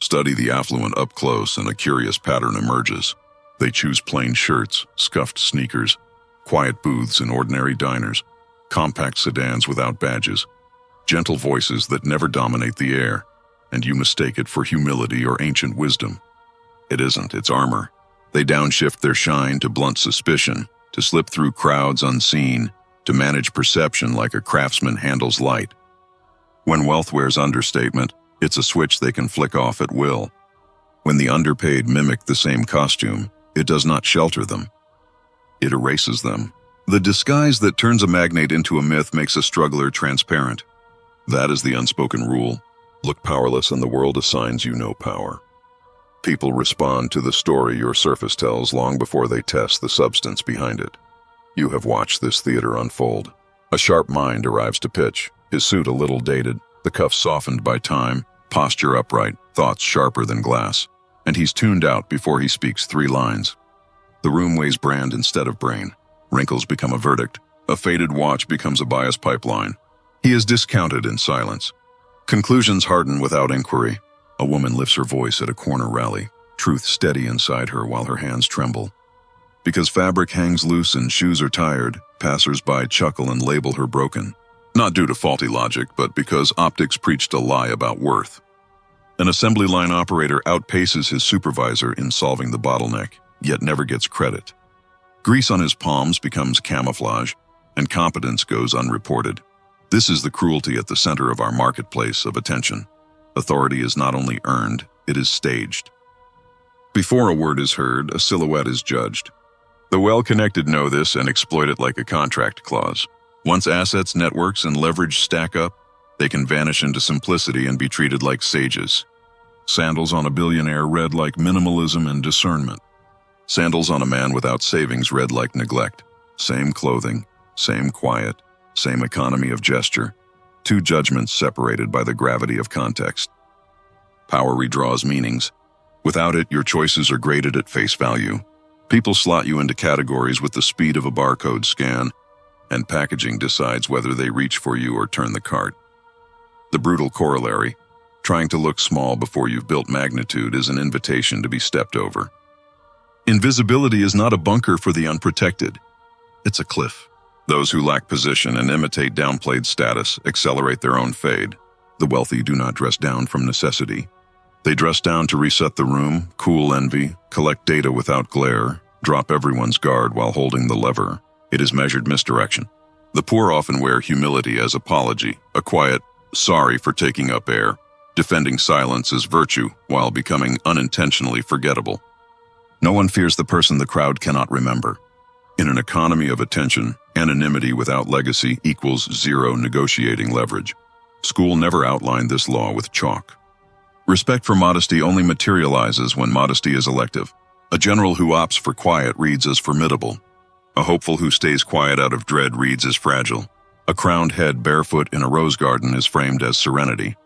Study the affluent up close and a curious pattern emerges. They choose plain shirts, scuffed sneakers, quiet booths in ordinary diners, compact sedans without badges, gentle voices that never dominate the air, and you mistake it for humility or ancient wisdom. It isn't, it's armor. They downshift their shine to blunt suspicion, to slip through crowds unseen, to manage perception like a craftsman handles light. When wealth wears understatement, it's a switch they can flick off at will. When the underpaid mimic the same costume, it does not shelter them. It erases them. The disguise that turns a magnate into a myth makes a struggler transparent. That is the unspoken rule. Look powerless and the world assigns you no power. People respond to the story your surface tells long before they test the substance behind it. You have watched this theater unfold. A sharp mind arrives to pitch, his suit a little dated, the cuffs softened by time, posture upright, thoughts sharper than glass, and he's tuned out before he speaks 3 lines. The room weighs brand instead of brain. Wrinkles become a verdict. A faded watch becomes a bias pipeline. He is discounted in silence. Conclusions harden without inquiry. A woman lifts her voice at a corner rally, truth steady inside her while her hands tremble. Because fabric hangs loose and shoes are tired, passers-by chuckle and label her broken. Not due to faulty logic, but because optics preached a lie about worth. An assembly line operator outpaces his supervisor in solving the bottleneck, yet never gets credit. Grease on his palms becomes camouflage, and competence goes unreported. This is the cruelty at the center of our marketplace of attention. Authority is not only earned, it is staged. Before a word is heard, a silhouette is judged. The well-connected know this and exploit it like a contract clause. Once assets, networks, and leverage stack up, they can vanish into simplicity and be treated like sages. Sandals on a billionaire read like minimalism and discernment. Sandals on a man without savings read like neglect. Same clothing, same quiet, same economy of gesture. 2 judgments separated by the gravity of context. Power redraws meanings. Without it, your choices are graded at face value. People slot you into categories with the speed of a barcode scan, and packaging decides whether they reach for you or turn the cart. The brutal corollary, trying to look small before you've built magnitude, is an invitation to be stepped over. Invisibility is not a bunker for the unprotected. It's a cliff. Those who lack position and imitate downplayed status accelerate their own fade. The wealthy do not dress down from necessity. They dress down to reset the room, cool envy, collect data without glare, drop everyone's guard while holding the lever. It is measured misdirection. The poor often wear humility as apology, a quiet, sorry for taking up air, defending silence as virtue while becoming unintentionally forgettable. No one fears the person the crowd cannot remember. In an economy of attention, anonymity without legacy equals 0 negotiating leverage. School never outlined this law with chalk. Respect for modesty only materializes when modesty is elective. A general who opts for quiet reads as formidable. A hopeful who stays quiet out of dread reads as fragile. A crowned head barefoot in a rose garden is framed as serenity.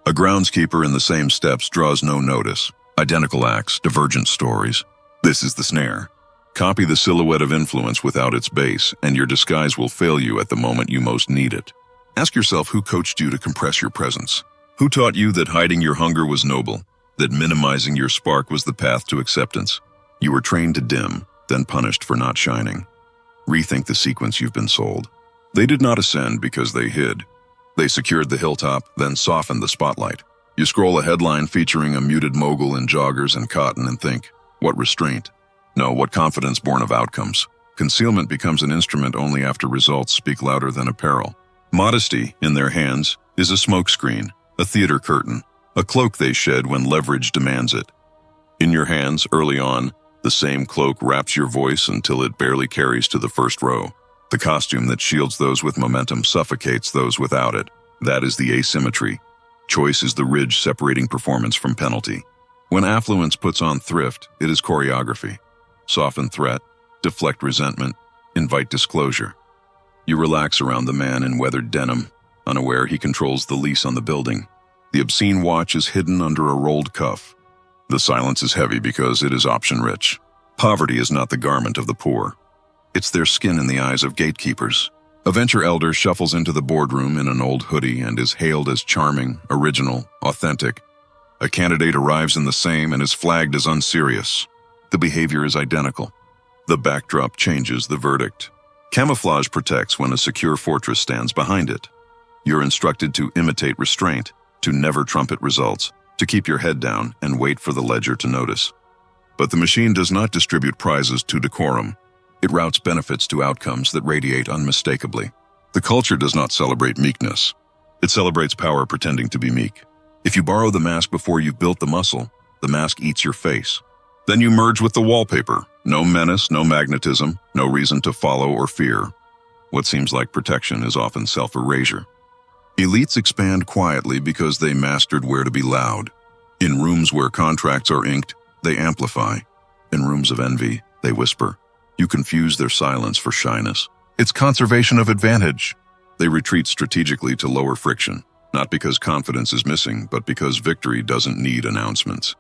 A groundskeeper in the same steps draws no notice. Identical acts, divergent stories. This is the snare. Copy the silhouette of influence without its base, and your disguise will fail you at the moment you most need it. Ask yourself who coached you to compress your presence. Who taught you that hiding your hunger was noble, that minimizing your spark was the path to acceptance? You were trained to dim, then punished for not shining. Rethink the sequence you've been sold. They did not ascend because they hid. They secured the hilltop, then softened the spotlight. You scroll a headline featuring a muted mogul in joggers and cotton and think, what restraint? No, what confidence born of outcomes? Concealment becomes an instrument only after results speak louder than apparel. Modesty, in their hands, is a smokescreen, a theater curtain, a cloak they shed when leverage demands it. In your hands, early on, the same cloak wraps your voice until it barely carries to the first row. The costume that shields those with momentum suffocates those without it. That is the asymmetry. Choice is the ridge separating performance from penalty. When affluence puts on thrift, it is choreography. Soften threat, deflect resentment, invite disclosure. You relax around the man in weathered denim, unaware he controls the lease on the building. The obscene watch is hidden under a rolled cuff. The silence is heavy because it is option-rich. Poverty is not the garment of the poor. It's their skin in the eyes of gatekeepers. A venture elder shuffles into the boardroom in an old hoodie and is hailed as charming, original, authentic. A candidate arrives in the same and is flagged as unserious. The behavior is identical. The backdrop changes the verdict. Camouflage protects when a secure fortress stands behind it. You're instructed to imitate restraint, to never trumpet results, to keep your head down and wait for the ledger to notice. But the machine does not distribute prizes to decorum. It routes benefits to outcomes that radiate unmistakably. The culture does not celebrate meekness. It celebrates power pretending to be meek. If you borrow the mask before you've built the muscle, the mask eats your face. Then you merge with the wallpaper. No menace, no magnetism, no reason to follow or fear. What seems like protection is often self-erasure. Elites expand quietly because they mastered where to be loud. In rooms where contracts are inked, they amplify. In rooms of envy, they whisper. You confuse their silence for shyness. It's conservation of advantage. They retreat strategically to lower friction, not because confidence is missing, but because victory doesn't need announcements.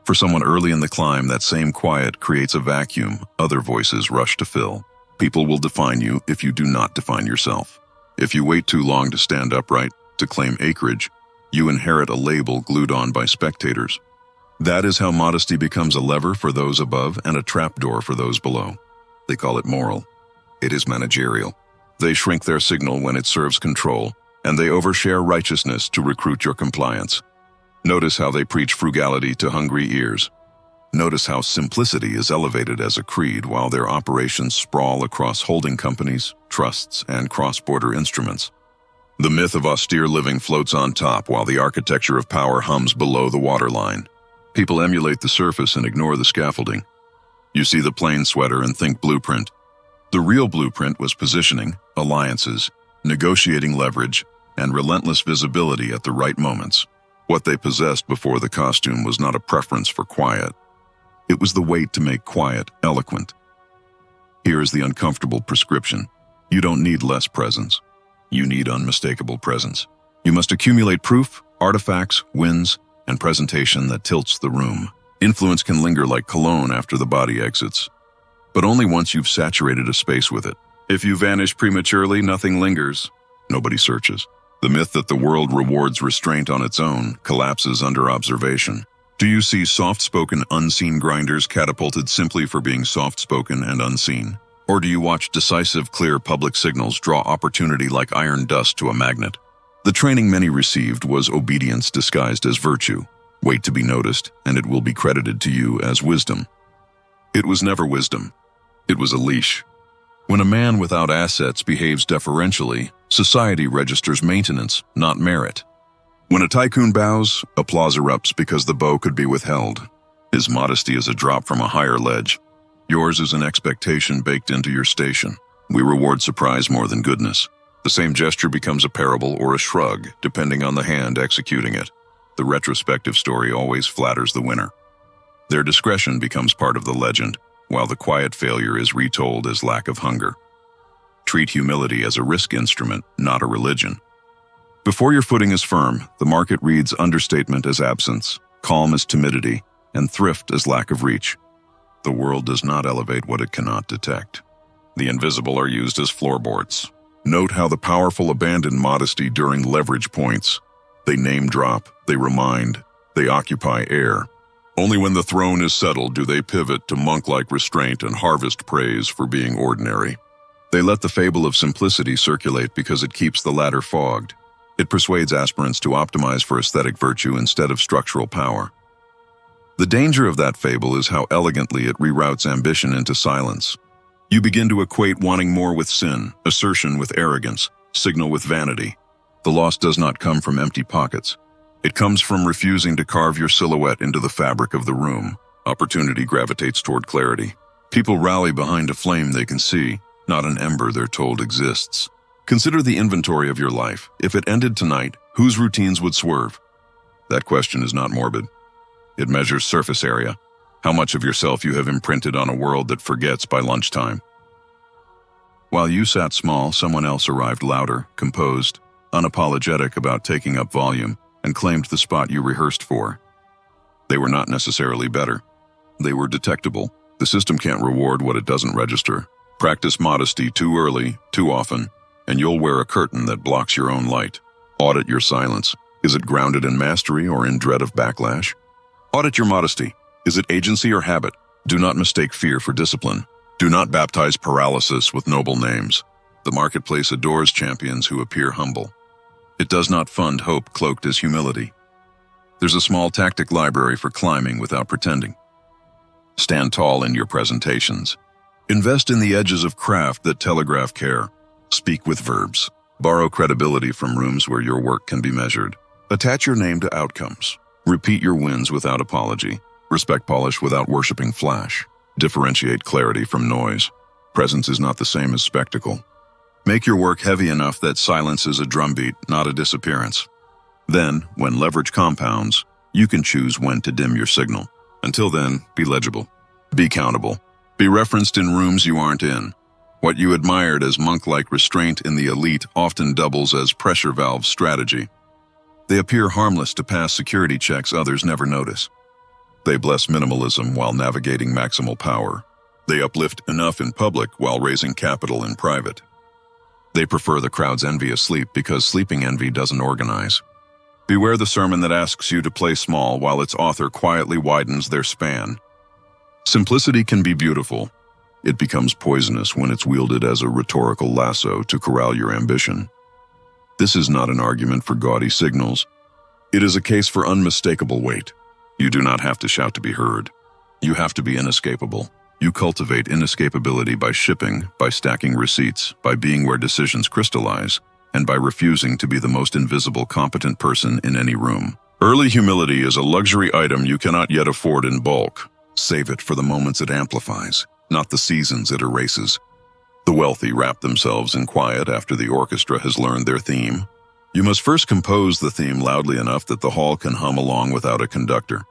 For someone early in the climb, that same quiet creates a vacuum other voices rush to fill. People will define you if you do not define yourself. If you wait too long to stand upright, to claim acreage, you inherit a label glued on by spectators. That is how modesty becomes a lever for those above and a trapdoor for those below. They call it moral. It is managerial. They shrink their signal when it serves control, and they overshare righteousness to recruit your compliance. Notice how they preach frugality to hungry ears. Notice how simplicity is elevated as a creed while their operations sprawl across holding companies, trusts, and cross-border instruments. The myth of austere living floats on top while the architecture of power hums below the waterline. People emulate the surface and ignore the scaffolding. You see the plain sweater and think blueprint. The real blueprint was positioning, alliances, negotiating leverage, and relentless visibility at the right moments. What they possessed before the costume was not a preference for quiet. It was the weight to make quiet eloquent. Here is the uncomfortable prescription. You don't need less presence. You need unmistakable presence. You must accumulate proof, artifacts, wins, and presentation that tilts the room. Influence can linger like cologne after the body exits, but only once you've saturated a space with it. If you vanish prematurely, nothing lingers. Nobody searches. The myth that the world rewards restraint on its own collapses under observation. Do you see soft-spoken, unseen grinders catapulted simply for being soft-spoken and unseen? Or do you watch decisive, clear public signals draw opportunity like iron dust to a magnet? The training many received was obedience disguised as virtue. Wait to be noticed, and it will be credited to you as wisdom. It was never wisdom. It was a leash. When a man without assets behaves deferentially, society registers maintenance, not merit. When a tycoon bows, applause erupts because the bow could be withheld. His modesty is a drop from a higher ledge. Yours is an expectation baked into your station. We reward surprise more than goodness. The same gesture becomes a parable or a shrug, depending on the hand executing it. The retrospective story always flatters the winner. Their discretion becomes part of the legend, while the quiet failure is retold as lack of hunger. Treat humility as a risk instrument, not a religion. Before your footing is firm, the market reads understatement as absence, calm as timidity, and thrift as lack of reach. The world does not elevate what it cannot detect. The invisible are used as floorboards. Note how the powerful abandon modesty during leverage points. They name drop, they remind, they occupy air. Only when the throne is settled do they pivot to monk-like restraint and harvest praise for being ordinary. They let the fable of simplicity circulate because it keeps the ladder fogged. It persuades aspirants to optimize for aesthetic virtue instead of structural power. The danger of that fable is how elegantly it reroutes ambition into silence. You begin to equate wanting more with sin, assertion with arrogance, signal with vanity. The loss does not come from empty pockets. It comes from refusing to carve your silhouette into the fabric of the room. Opportunity gravitates toward clarity. People rally behind a flame they can see, not an ember they're told exists. Consider the inventory of your life. If it ended tonight, whose routines would swerve? That question is not morbid. It measures surface area, how much of yourself you have imprinted on a world that forgets by lunchtime. While you sat small, someone else arrived louder, composed, unapologetic about taking up volume, and claimed the spot you rehearsed for. They were not necessarily better. They were detectable. The system can't reward what it doesn't register. Practice modesty too early, too often, and you'll wear a curtain that blocks your own light. Audit your silence. Is it grounded in mastery or in dread of backlash? Audit your modesty. Is it agency or habit? Do not mistake fear for discipline. Do not baptize paralysis with noble names. The marketplace adores champions who appear humble. It does not fund hope cloaked as humility. There's a small tactic library for climbing without pretending. Stand tall in your presentations. Invest in the edges of craft that telegraph care. Speak with verbs. Borrow credibility from rooms where your work can be measured. Attach your name to outcomes. Repeat your wins without apology. Respect polish without worshiping flash. Differentiate clarity from noise. Presence is not the same as spectacle. Make your work heavy enough that silence is a drumbeat, not a disappearance. Then, when leverage compounds, you can choose when to dim your signal. Until then, be legible. Be countable. Be referenced in rooms you aren't in. What you admired as monk-like restraint in the elite often doubles as pressure valve strategy. They appear harmless to pass security checks others never notice. They bless minimalism while navigating maximal power. They uplift enough in public while raising capital in private. They prefer the crowd's envy asleep because sleeping envy doesn't organize. Beware the sermon that asks you to play small while its author quietly widens their span. Simplicity can be beautiful. It becomes poisonous when it's wielded as a rhetorical lasso to corral your ambition. This is not an argument for gaudy signals. It is a case for unmistakable weight. You do not have to shout to be heard. You have to be inescapable. You cultivate inescapability by shipping, by stacking receipts, by being where decisions crystallize, and by refusing to be the most invisible competent person in any room. Early humility is a luxury item you cannot yet afford in bulk. Save it for the moments it amplifies, not the seasons it erases. The wealthy wrap themselves in quiet after the orchestra has learned their theme. You must first compose the theme loudly enough that the hall can hum along without a conductor.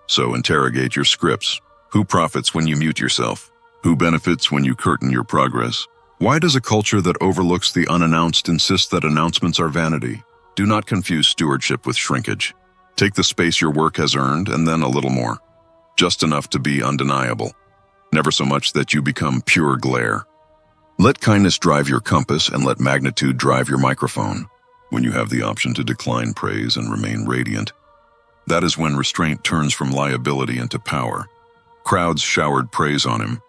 So interrogate your scripts. Who profits when you mute yourself? Who benefits when you curtain your progress? Why does a culture that overlooks the unannounced insist that announcements are vanity? Do not confuse stewardship with shrinkage. Take the space your work has earned and then a little more. Just enough to be undeniable. Never so much that you become pure glare. Let kindness drive your compass and let magnitude drive your microphone. When you have the option to decline praise and remain radiant, that is when restraint turns from liability into power. Crowds showered praise on him,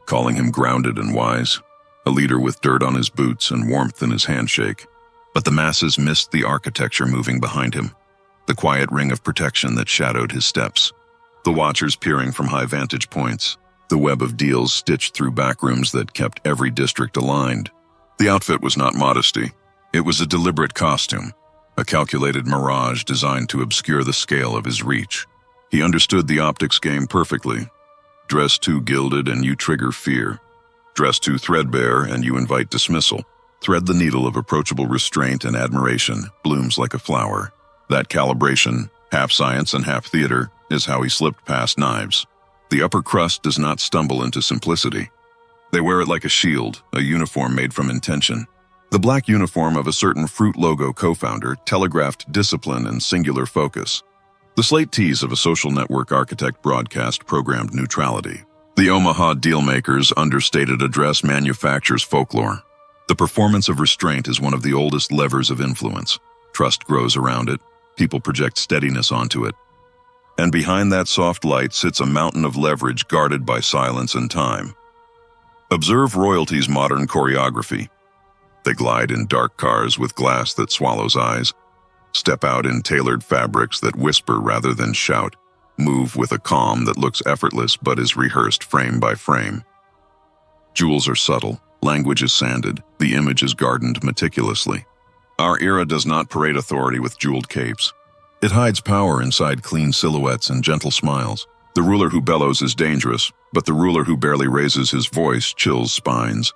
calling him grounded and wise, a leader with dirt on his boots and warmth in his handshake. But the masses missed the architecture moving behind him, the quiet ring of protection that shadowed his steps, the watchers peering from high vantage points, the web of deals stitched through backrooms that kept every district aligned. The outfit was not modesty. It was a deliberate costume, a calculated mirage designed to obscure the scale of his reach. He understood the optics game perfectly. Dress too gilded and you trigger fear. Dress too threadbare and you invite dismissal. Thread the needle of approachable restraint and admiration blooms like a flower. That calibration, half science and half theater, is how he slipped past knives. The upper crust does not stumble into simplicity. They wear it like a shield, a uniform made from intention. The black uniform of a certain Fruit logo co-founder telegraphed discipline and singular focus. The slate tees of a social network architect broadcast programmed neutrality. The Omaha dealmaker's understated address manufactures folklore. The performance of restraint is one of the oldest levers of influence. Trust grows around it. People project steadiness onto it. And behind that soft light sits a mountain of leverage guarded by silence and time. Observe royalty's modern choreography. They glide in dark cars with glass that swallows eyes, step out in tailored fabrics that whisper rather than shout, move with a calm that looks effortless but is rehearsed frame by frame. Jewels are subtle, language is sanded, the image is gardened meticulously. Our era does not parade authority with jeweled capes. It hides power inside clean silhouettes and gentle smiles. The ruler who bellows is dangerous, but the ruler who barely raises his voice chills spines.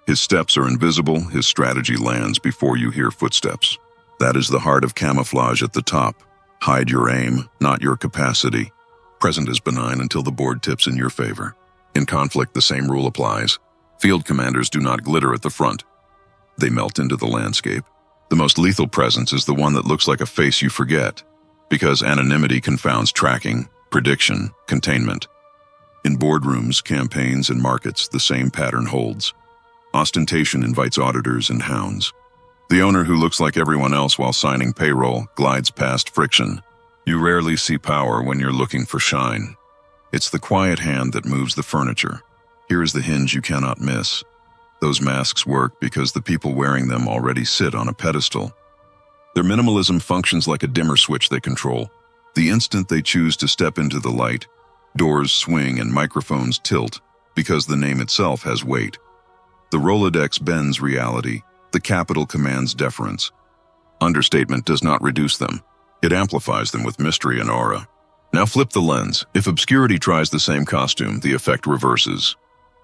His steps are invisible, his strategy lands before you hear footsteps. That is the heart of camouflage at the top. Hide your aim, not your capacity. Present is benign until the board tips in your favor. In conflict, the same rule applies. Field commanders do not glitter at the front. They melt into the landscape. The most lethal presence is the one that looks like a face you forget, because anonymity confounds tracking, prediction, containment. In boardrooms, campaigns, and markets, the same pattern holds. Ostentation invites auditors and hounds. The owner who looks like everyone else while signing payroll glides past friction. You rarely see power when you're looking for shine. It's the quiet hand that moves the furniture. Here is the hinge you cannot miss. Those masks work because the people wearing them already sit on a pedestal. Their minimalism functions like a dimmer switch they control. The instant they choose to step into the light, doors swing and microphones tilt because the name itself has weight. The Rolodex bends reality. The capital commands deference. Understatement does not reduce them. It amplifies them with mystery and aura. Now flip the lens. If obscurity tries the same costume, the effect reverses.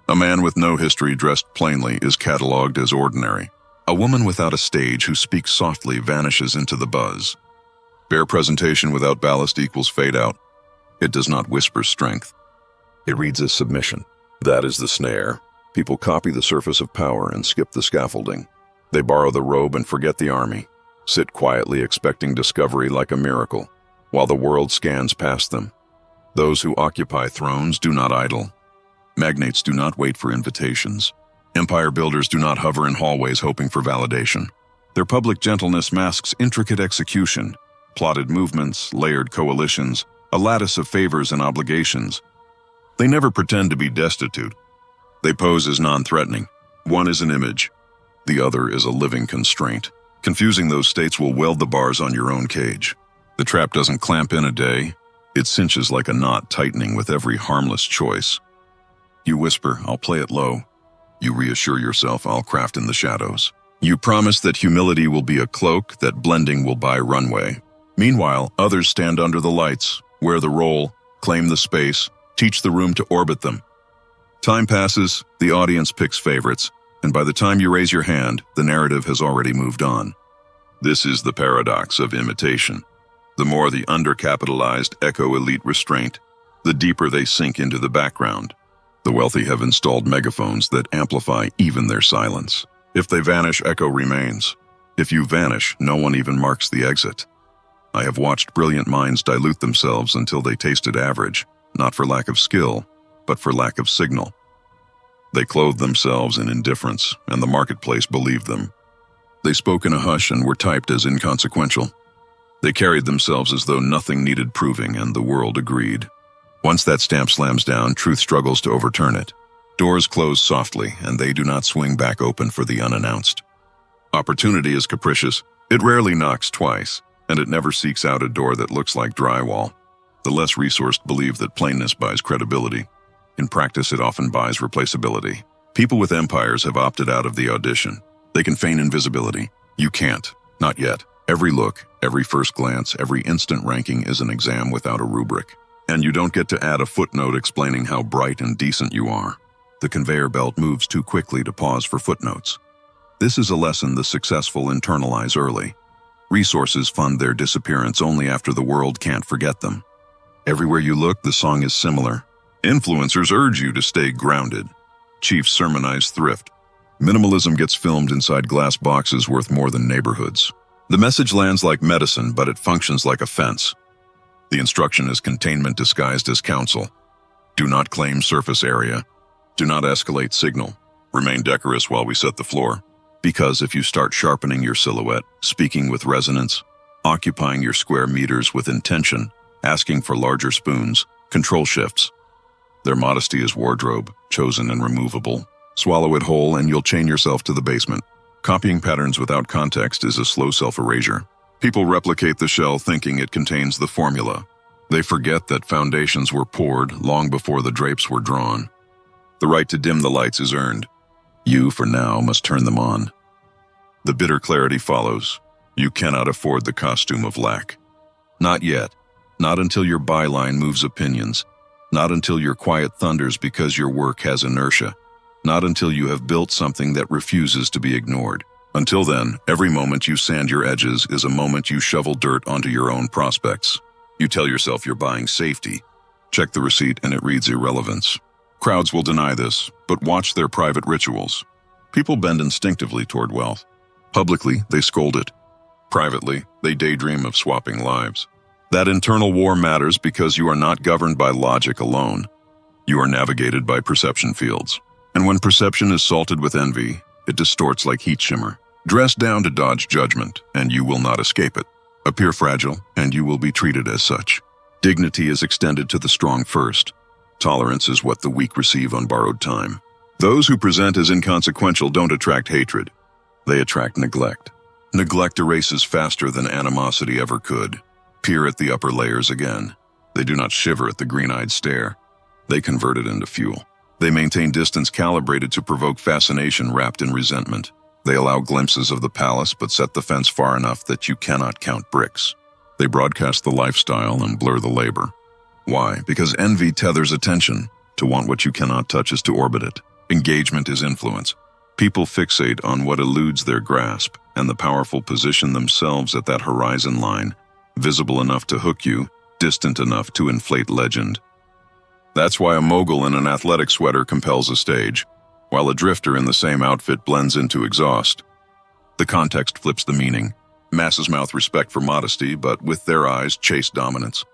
A man with no history dressed plainly is catalogued as ordinary. A woman without a stage who speaks softly vanishes into the buzz. Bare presentation without ballast equals fade out. It does not whisper strength. It reads as submission. That is the snare. People copy the surface of power and skip the scaffolding. They borrow the robe and forget the army, sit quietly expecting discovery like a miracle, while the world scans past them. Those who occupy thrones do not idle. Magnates do not wait for invitations. Empire builders do not hover in hallways hoping for validation. Their public gentleness masks intricate execution, plotted movements, layered coalitions, a lattice of favors and obligations. They never pretend to be destitute. They pose as non-threatening. One is an image. The other is a living constraint. Confusing those states will weld the bars on your own cage. The trap doesn't clamp in a day. It cinches like a knot tightening with every harmless choice. You whisper, I'll play it low. You reassure yourself, I'll craft in the shadows. You promise that humility will be a cloak, that blending will buy runway. Meanwhile, others stand under the lights, wear the role, claim the space, teach the room to orbit them. Time passes, the audience picks favorites, and by the time you raise your hand, the narrative has already moved on. This is the paradox of imitation. The more the undercapitalized echo elite restraint, the deeper they sink into the background. The wealthy have installed megaphones that amplify even their silence. If they vanish, echo remains. If you vanish, no one even marks the exit. I have watched brilliant minds dilute themselves until they tasted average, not for lack of skill, but for lack of signal. They clothed themselves in indifference, and the marketplace believed them. They spoke in a hush and were typed as inconsequential. They carried themselves as though nothing needed proving, and the world agreed. Once that stamp slams down, truth struggles to overturn it. Doors close softly, and they do not swing back open for the unannounced. Opportunity is capricious. It rarely knocks twice, and it never seeks out a door that looks like drywall. The less resourced believe that plainness buys credibility. In practice, it often buys replaceability. People with empires have opted out of the audition. They can feign invisibility. You can't. Not yet. Every look, every first glance, every instant ranking is an exam without a rubric. And you don't get to add a footnote explaining how bright and decent you are. The conveyor belt moves too quickly to pause for footnotes. This is a lesson the successful internalize early. Resources fund their disappearance only after the world can't forget them. Everywhere you look, the song is similar. Influencers urge you to stay grounded. Chiefs sermonize thrift. Minimalism gets filmed inside glass boxes worth more than neighborhoods. The message lands like medicine, but it functions like a fence. The instruction is containment disguised as counsel. Do not claim surface area. Do not escalate signal. Remain decorous while we set the floor. Because if you start sharpening your silhouette, speaking with resonance, occupying your square meters with intention, asking for larger spoons, control shifts. Their modesty is wardrobe, chosen and removable. Swallow it whole and you'll chain yourself to the basement. Copying patterns without context is a slow self-erasure. People replicate the shell thinking it contains the formula. They forget that foundations were poured long before the drapes were drawn. The right to dim the lights is earned. You, for now, must turn them on. The bitter clarity follows. You cannot afford the costume of lack. Not yet. Not until your byline moves opinions. Not until your quiet thunders because your work has inertia. Not until you have built something that refuses to be ignored. Until then, every moment you sand your edges is a moment you shovel dirt onto your own prospects. You tell yourself you're buying safety. Check the receipt and it reads irrelevance. Crowds will deny this, but watch their private rituals. People bend instinctively toward wealth. Publicly, they scold it. Privately, they daydream of swapping lives. That internal war matters because you are not governed by logic alone. You are navigated by perception fields. And when perception is salted with envy, it distorts like heat shimmer. Dress down to dodge judgment, and you will not escape it. Appear fragile, and you will be treated as such. Dignity is extended to the strong first. Tolerance is what the weak receive on borrowed time. Those who present as inconsequential don't attract hatred. They attract neglect. Neglect erases faster than animosity ever could. Peer at the upper layers again. They do not shiver at the green-eyed stare. They convert it into fuel. They maintain distance calibrated to provoke fascination wrapped in resentment. They allow glimpses of the palace but set the fence far enough that you cannot count bricks. They broadcast the lifestyle and blur the labor. Why? Because envy tethers attention. To want what you cannot touch is to orbit it. Engagement is influence. People fixate on what eludes their grasp, and the powerful position themselves at that horizon line, visible enough to hook you, distant enough to inflate legend. That's why a mogul in an athletic sweater compels a stage, while a drifter in the same outfit blends into exhaust. The context flips the meaning. Masses mouth respect for modesty, but with their eyes chase dominance.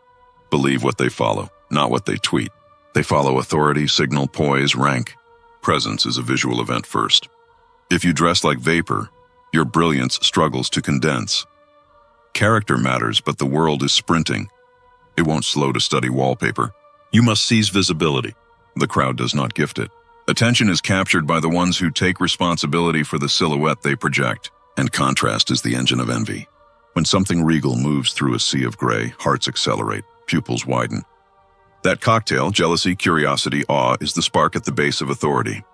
Believe what they follow, not what they tweet. They follow authority, signal, poise, rank. Presence is a visual event first. If you dress like vapor, your brilliance struggles to condense. Character matters, but the world is sprinting. It won't slow to study wallpaper. You must seize visibility. The crowd does not gift it. Attention is captured by the ones who take responsibility for the silhouette they project, and contrast is the engine of envy. When something regal moves through a sea of gray, hearts accelerate, pupils widen. That cocktail, jealousy, curiosity, awe, is the spark at the base of authority.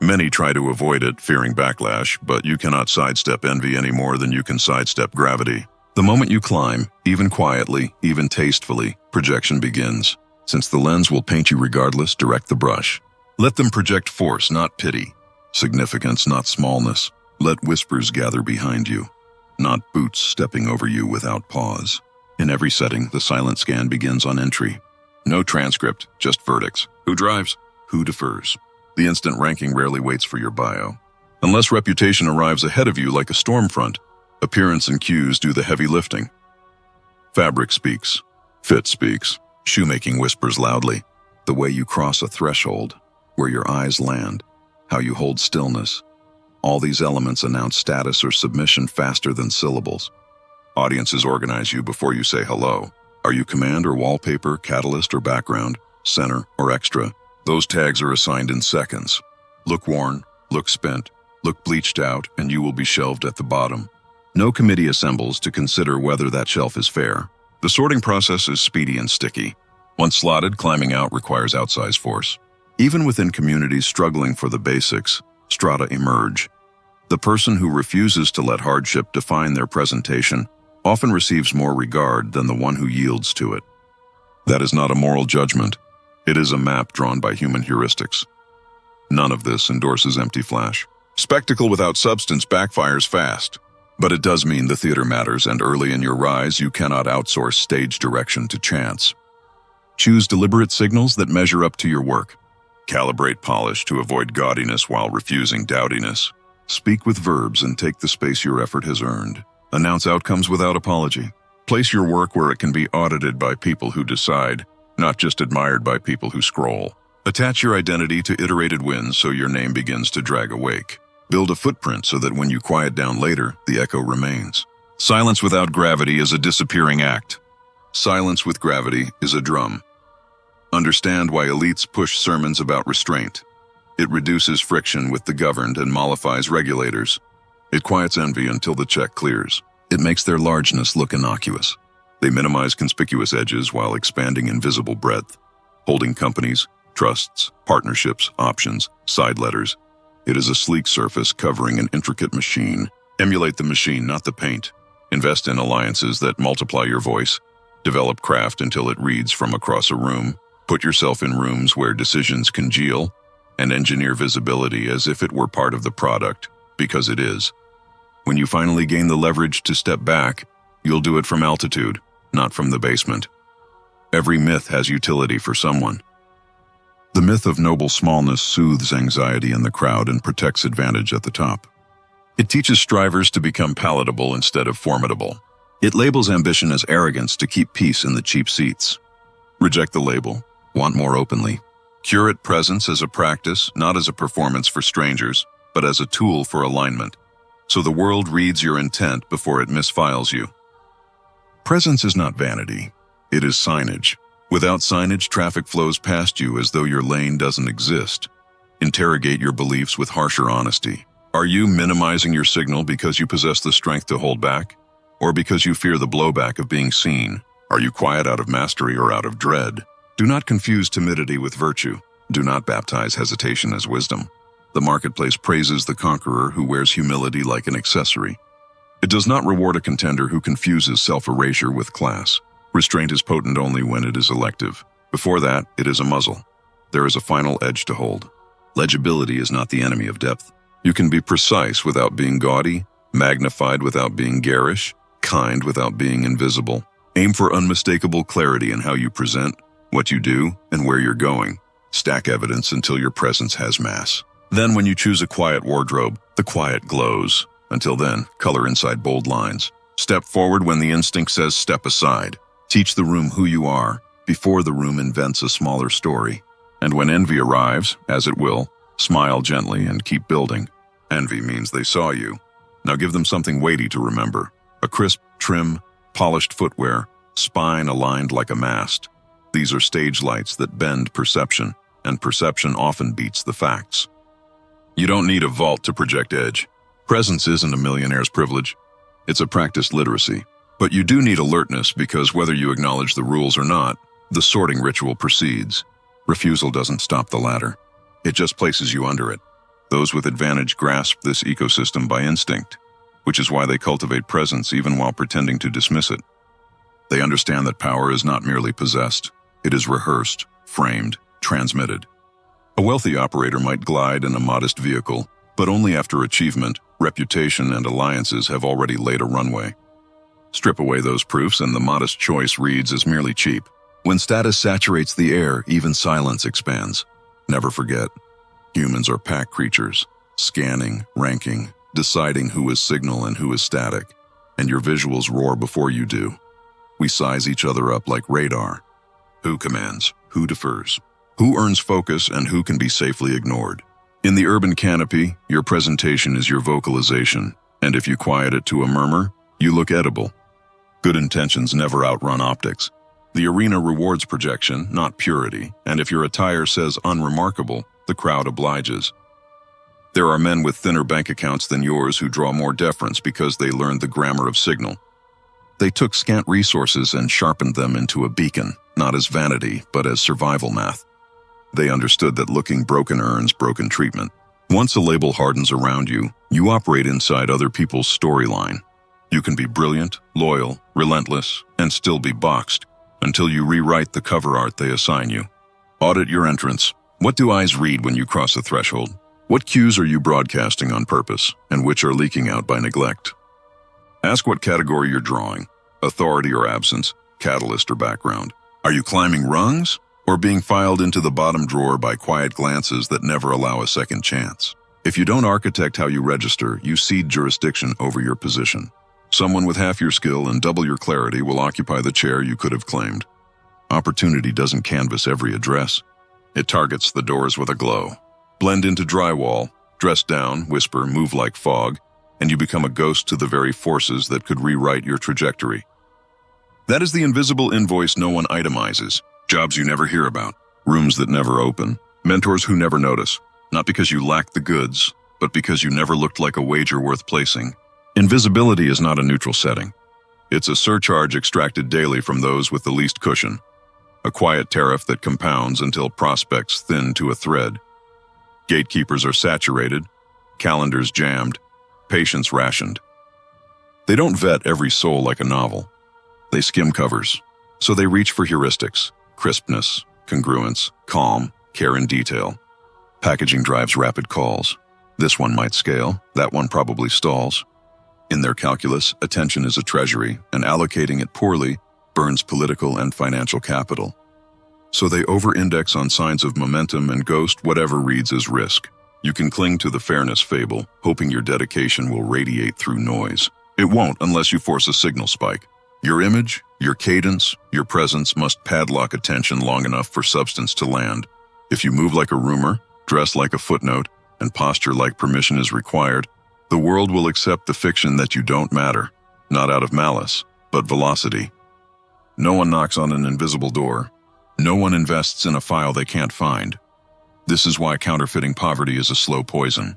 Many try to avoid it, fearing backlash, but you cannot sidestep envy any more than you can sidestep gravity. The moment you climb, even quietly, even tastefully, projection begins. Since the lens will paint you regardless, direct the brush. Let them project force, not pity. Significance, not smallness. Let whispers gather behind you, not boots stepping over you without pause. In every setting, the silent scan begins on entry. No transcript, just verdicts. Who drives? Who defers? The instant ranking rarely waits for your bio. Unless reputation arrives ahead of you like a storm front, appearance and cues do the heavy lifting. Fabric speaks. Fit speaks. Shoemaking whispers loudly. The way you cross a threshold, where your eyes land, how you hold stillness. All these elements announce status or submission faster than syllables. Audiences organize you before you say hello. Are you command or wallpaper, catalyst or background, center or extra? Those tags are assigned in seconds. Look worn, look spent, look bleached out, and you will be shelved at the bottom. No committee assembles to consider whether that shelf is fair. The sorting process is speedy and sticky. Once slotted, climbing out requires outsized force. Even within communities struggling for the basics, strata emerge. The person who refuses to let hardship define their presentation often receives more regard than the one who yields to it. That is not a moral judgment. It is a map drawn by human heuristics. None of this endorses empty flash. Spectacle without substance backfires fast. But it does mean the theater matters, and early in your rise, you cannot outsource stage direction to chance. Choose deliberate signals that measure up to your work. Calibrate polish to avoid gaudiness while refusing dowdiness. Speak with verbs and take the space your effort has earned. Announce outcomes without apology. Place your work where it can be audited by people who decide, not just admired by people who scroll. Attach your identity to iterated wins so your name begins to drag a wake. Build a footprint so that when you quiet down later, the echo remains. Silence without gravity is a disappearing act. Silence with gravity is a drum. Understand why elites push sermons about restraint. It reduces friction with the governed and mollifies regulators. It quiets envy until the check clears. It makes their largeness look innocuous. They minimize conspicuous edges while expanding invisible breadth. Holding companies, trusts, partnerships, options, side letters. It is a sleek surface covering an intricate machine. Emulate the machine, not the paint. Invest in alliances that multiply your voice. Develop craft until it reads from across a room. Put yourself in rooms where decisions congeal, and engineer visibility as if it were part of the product, because it is. When you finally gain the leverage to step back, you'll do it from altitude, not from the basement. Every myth has utility for someone. The myth of noble smallness soothes anxiety in the crowd and protects advantage at the top. It teaches strivers to become palatable instead of formidable. It labels ambition as arrogance to keep peace in the cheap seats. Reject the label. Want more openly. Curate presence as a practice, not as a performance for strangers, but as a tool for alignment. so the world reads your intent before it misfiles you. Presence is not vanity. It is signage. Without signage, traffic flows past you as though your lane doesn't exist. Interrogate your beliefs with harsher honesty. Are you minimizing your signal because you possess the strength to hold back? Or because you fear the blowback of being seen? Are you quiet out of mastery or out of dread? Do not confuse timidity with virtue. Do not baptize hesitation as wisdom. The marketplace praises the conqueror who wears humility like an accessory. It does not reward a contender who confuses self-erasure with class. Restraint is potent only when it is elective. Before that, it is a muzzle. There is a final edge to hold. Legibility is not the enemy of depth. You can be precise without being gaudy, magnified without being garish, kind without being invisible. Aim for unmistakable clarity in how you present, what you do, and where you're going. Stack evidence until your presence has mass. Then when you choose a quiet wardrobe, the quiet glows. Until then, color inside bold lines. Step forward when the instinct says step aside. Teach the room who you are, before the room invents a smaller story. And when envy arrives, as it will, smile gently and keep building. Envy means they saw you. Now give them something weighty to remember. A crisp, trim, polished footwear, spine aligned like a mast. These are stage lights that bend perception, and perception often beats the facts. You don't need a vault to project edge. Presence isn't a millionaire's privilege. It's a practiced literacy. But you do need alertness because whether you acknowledge the rules or not, the sorting ritual proceeds. Refusal doesn't stop the ladder. It just places you under it. Those with advantage grasp this ecosystem by instinct, which is why they cultivate presence even while pretending to dismiss it. They understand that power is not merely possessed. It is rehearsed, framed, transmitted. A wealthy operator might glide in a modest vehicle, but only after achievement, reputation, and alliances have already laid a runway. Strip away those proofs and the modest choice reads as merely cheap. When status saturates the air, even silence expands. Never forget, humans are pack creatures, scanning, ranking, deciding who is signal and who is static, and your visuals roar before you do. We size each other up like radar. Who commands? Who defers? Who earns focus and who can be safely ignored? In the urban canopy, your presentation is your vocalization, and if you quiet it to a murmur, you look edible. Good intentions never outrun optics. The arena rewards projection, not purity, and if your attire says unremarkable, the crowd obliges. There are men with thinner bank accounts than yours who draw more deference because they learned the grammar of signal. They took scant resources and sharpened them into a beacon, not as vanity, but as survival math. They understood that looking broken earns broken treatment. Once a label hardens around you, you operate inside other people's storyline. You can be brilliant, loyal, relentless, and still be boxed, until you rewrite the cover art they assign you. Audit your entrance. What do eyes read when you cross the threshold? What cues are you broadcasting on purpose, and which are leaking out by neglect? Ask what category you're drawing: authority or absence, catalyst or background. Are you climbing rungs, or being filed into the bottom drawer by quiet glances that never allow a second chance? If you don't architect how you register, you cede jurisdiction over your position. Someone with half your skill and double your clarity will occupy the chair you could have claimed. Opportunity doesn't canvass every address. It targets the doors with a glow. Blend into drywall, dress down, whisper, move like fog, and you become a ghost to the very forces that could rewrite your trajectory. That is the invisible invoice no one itemizes. Jobs you never hear about, rooms that never open, mentors who never notice, not because you lack the goods, but because you never looked like a wager worth placing. Invisibility is not a neutral setting. It's a surcharge extracted daily from those with the least cushion, a quiet tariff that compounds until prospects thin to a thread. Gatekeepers are saturated, calendars jammed, patience rationed. They don't vet every soul like a novel. They skim covers, so they reach for heuristics, crispness, congruence, calm, care in detail. Packaging drives rapid calls. This one might scale, that one probably stalls. In their calculus, attention is a treasury, and allocating it poorly burns political and financial capital. So they over-index on signs of momentum and ghost whatever reads as risk. You can cling to the fairness fable, hoping your dedication will radiate through noise. It won't unless you force a signal spike. Your image, your cadence, your presence must padlock attention long enough for substance to land. If you move like a rumor, dress like a footnote, and posture like permission is required, The world will accept the fiction that you don't matter, not out of malice, but velocity. No one knocks on an invisible door. No one invests in a file they can't find. This is why counterfeiting poverty is a slow poison.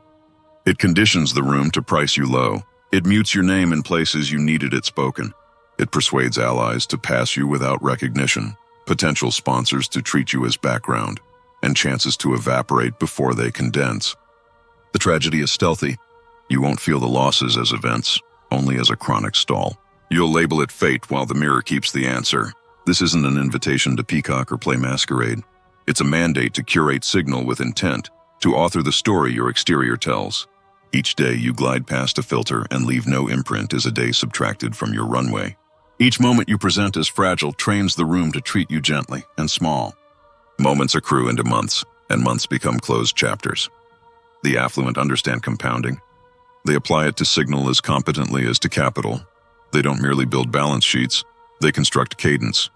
It conditions the room to price you low. It mutes your name in places you needed it spoken. It persuades allies to pass you without recognition, potential sponsors to treat you as background, and chances to evaporate before they condense. The tragedy is stealthy. You won't feel the losses as events, only as a chronic stall. You'll label it fate while the mirror keeps the answer. This isn't an invitation to peacock or play masquerade. It's a mandate to curate signal with intent, to author the story your exterior tells. Each day you glide past a filter and leave no imprint is a day subtracted from your runway. Each moment you present as fragile trains the room to treat you gently and small. Moments accrue into months, and months become closed chapters. The affluent understand compounding. They apply it to signal as competently as to capital. They don't merely build balance sheets, they construct cadence.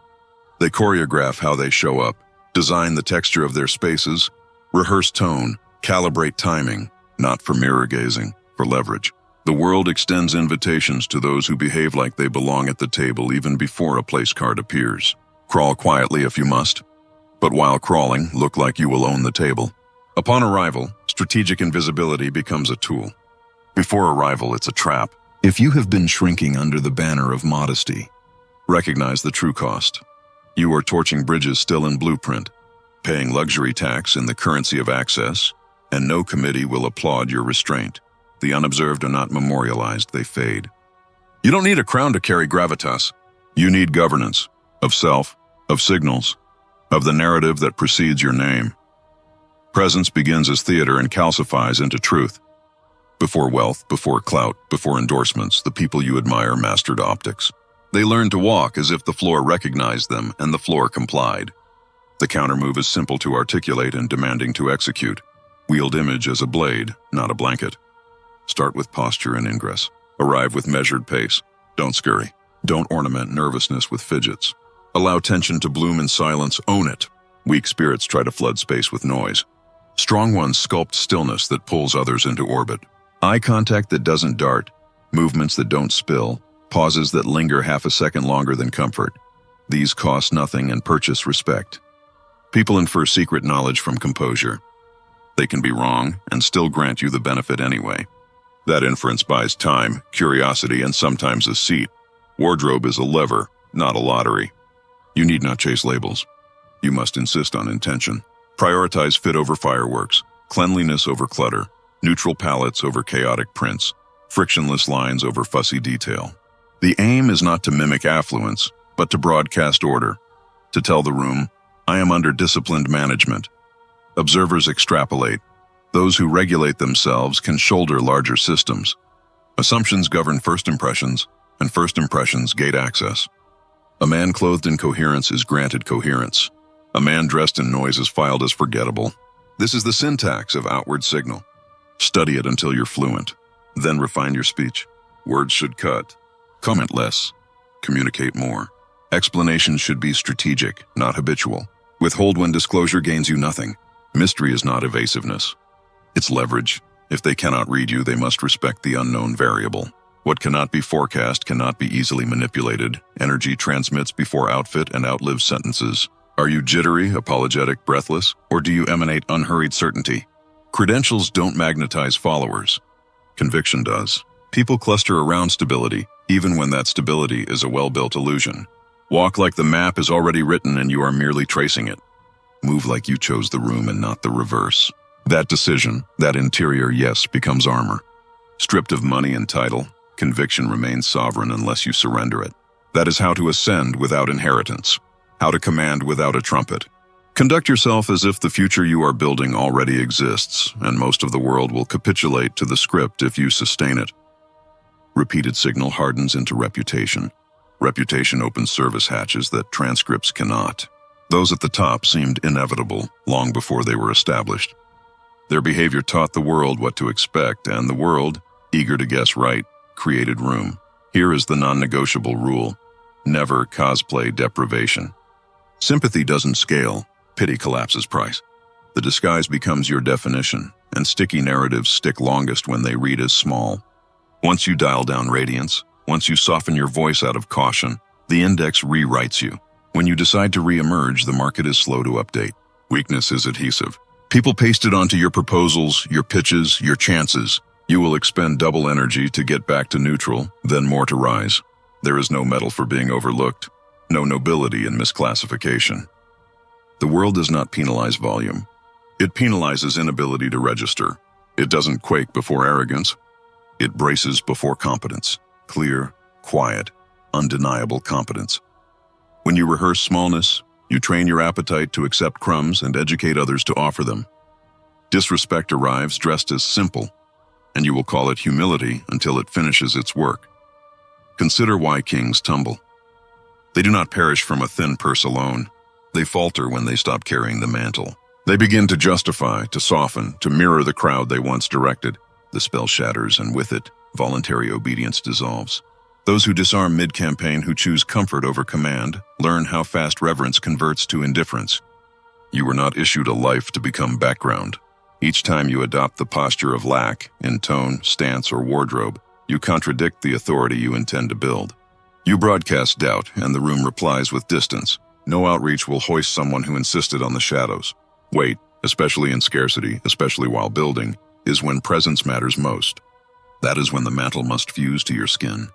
They choreograph how they show up, design the texture of their spaces, rehearse tone, calibrate timing, not for mirror gazing, for leverage. The world extends invitations to those who behave like they belong at the table even before a place card appears. Crawl quietly if you must, but while crawling, look like you will own the table. Upon arrival, strategic invisibility becomes a tool. Before arrival, it's a trap. If you have been shrinking under the banner of modesty, recognize the true cost. You are torching bridges still in blueprint, paying luxury tax in the currency of access, and no committee will applaud your restraint. The unobserved are not memorialized, they fade. You don't need a crown to carry gravitas. You need governance, of self, of signals, of the narrative that precedes your name. Presence begins as theater and calcifies into truth. Before wealth, before clout, before endorsements, the people you admire mastered optics. They learned to walk as if the floor recognized them and the floor complied. The countermove is simple to articulate and demanding to execute. Wield image as a blade, not a blanket. Start with posture and ingress. Arrive with measured pace. Don't scurry. Don't ornament nervousness with fidgets. Allow tension to bloom in silence. Own it. Weak spirits try to flood space with noise. Strong ones sculpt stillness that pulls others into orbit. Eye contact that doesn't dart. Movements that don't spill. Pauses that linger half a second longer than comfort. These cost nothing and purchase respect. People infer secret knowledge from composure. They can be wrong and still grant you the benefit anyway. That inference buys time, curiosity, and sometimes a seat. Wardrobe is a lever, not a lottery. You need not chase labels. You must insist on intention. Prioritize fit over fireworks, cleanliness over clutter, neutral palettes over chaotic prints, frictionless lines over fussy detail. The aim is not to mimic affluence, but to broadcast order, to tell the room, I am under disciplined management. Observers extrapolate. Those who regulate themselves can shoulder larger systems. Assumptions govern first impressions, and first impressions gate access. A man clothed in coherence is granted coherence. A man dressed in noise is filed as forgettable. This is the syntax of outward signal. Study it until you're fluent. Then refine your speech. Words should cut. Comment less. Communicate more. Explanations should be strategic, not habitual. Withhold when disclosure gains you nothing. Mystery is not evasiveness. It's leverage. If they cannot read you, they must respect the unknown variable. What cannot be forecast cannot be easily manipulated. Energy transmits before outfit and outlives sentences. Are you jittery, apologetic, breathless, or do you emanate unhurried certainty? Credentials don't magnetize followers. Conviction does. People cluster around stability, even when that stability is a well-built illusion. Walk like the map is already written and you are merely tracing it. Move like you chose the room and not the reverse. That decision, that interior yes, becomes armor. Stripped of money and title, conviction remains sovereign unless you surrender it. That is how to ascend without inheritance. How to command without a trumpet. Conduct yourself as if the future you are building already exists, and most of the world will capitulate to the script if you sustain it. Repeated signal hardens into reputation. Reputation opens service hatches that transcripts cannot. Those at the top seemed inevitable long before they were established. Their behavior taught the world what to expect, and the world, eager to guess right, created room. Here is the non-negotiable rule. Never cosplay deprivation. Sympathy doesn't scale. Pity collapses price. The disguise becomes your definition, and sticky narratives stick longest when they read as small. Once you dial down radiance, once you soften your voice out of caution, the index rewrites you. When you decide to re-emerge, the market is slow to update. Weakness is adhesive. People paste it onto your proposals, your pitches, your chances. You will expend double energy to get back to neutral, then more to rise. There is no medal for being overlooked, no nobility in misclassification. The world does not penalize volume. It penalizes inability to register. It doesn't quake before arrogance. It braces before competence. Clear, quiet, undeniable competence. When you rehearse smallness, you train your appetite to accept crumbs and educate others to offer them. Disrespect arrives dressed as simple, and you will call it humility until it finishes its work. Consider why kings tumble. They do not perish from a thin purse alone. They falter when they stop carrying the mantle. They begin to justify, to soften, to mirror the crowd they once directed. The spell shatters, and with it, voluntary obedience dissolves. Those who disarm mid-campaign, who choose comfort over command, learn how fast reverence converts to indifference. You were not issued a life to become background. Each time you adopt the posture of lack, in tone, stance, or wardrobe, you contradict the authority you intend to build. You broadcast doubt, and the room replies with distance. No outreach will hoist someone who insisted on the shadows. Wait, especially in scarcity, especially while building, is when presence matters most. That is when the mantle must fuse to your skin.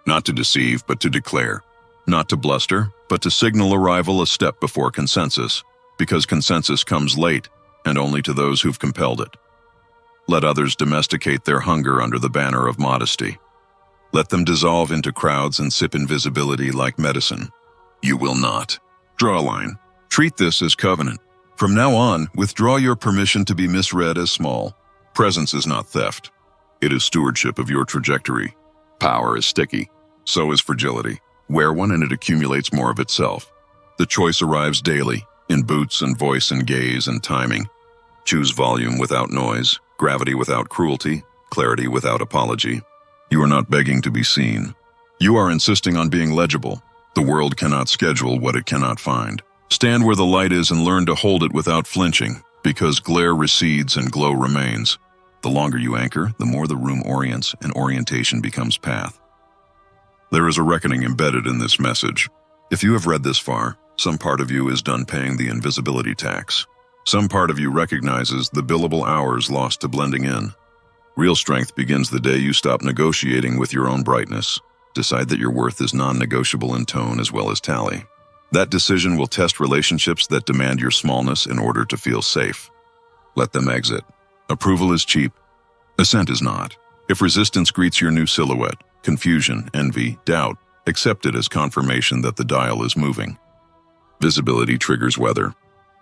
Not to deceive, but to declare. Not to bluster, but to signal arrival a step before consensus, because consensus comes late, and only to those who've compelled it. Let others domesticate their hunger under the banner of modesty. Let them dissolve into crowds and sip invisibility like medicine. You will not. Draw a line. Treat this as covenant. From now on, withdraw your permission to be misread as small. Presence is not theft. It is stewardship of your trajectory. Power is sticky. So is fragility. Wear one and it accumulates more of itself. The choice arrives daily, in boots and voice and gaze and timing. Choose volume without noise, gravity without cruelty, clarity without apology. You are not begging to be seen. You are insisting on being legible. The world cannot schedule what it cannot find. Stand where the light is and learn to hold it without flinching, because glare recedes and glow remains. The longer you anchor, the more the room orients, and orientation becomes path. There is a reckoning embedded in this message. If you have read this far, some part of you is done paying the invisibility tax. Some part of you recognizes the billable hours lost to blending in. Real strength begins the day you stop negotiating with your own brightness. Decide that your worth is non-negotiable in tone as well as tally. That decision will test relationships that demand your smallness in order to feel safe. Let them exit. Approval is cheap. Assent is not. If resistance greets your new silhouette, confusion, envy, doubt, accept it as confirmation that the dial is moving. Visibility triggers weather.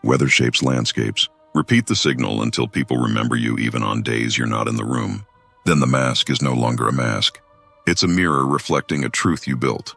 Weather shapes landscapes. Repeat the signal until people remember you even on days you're not in the room. Then the mask is no longer a mask. It's a mirror reflecting a truth you built.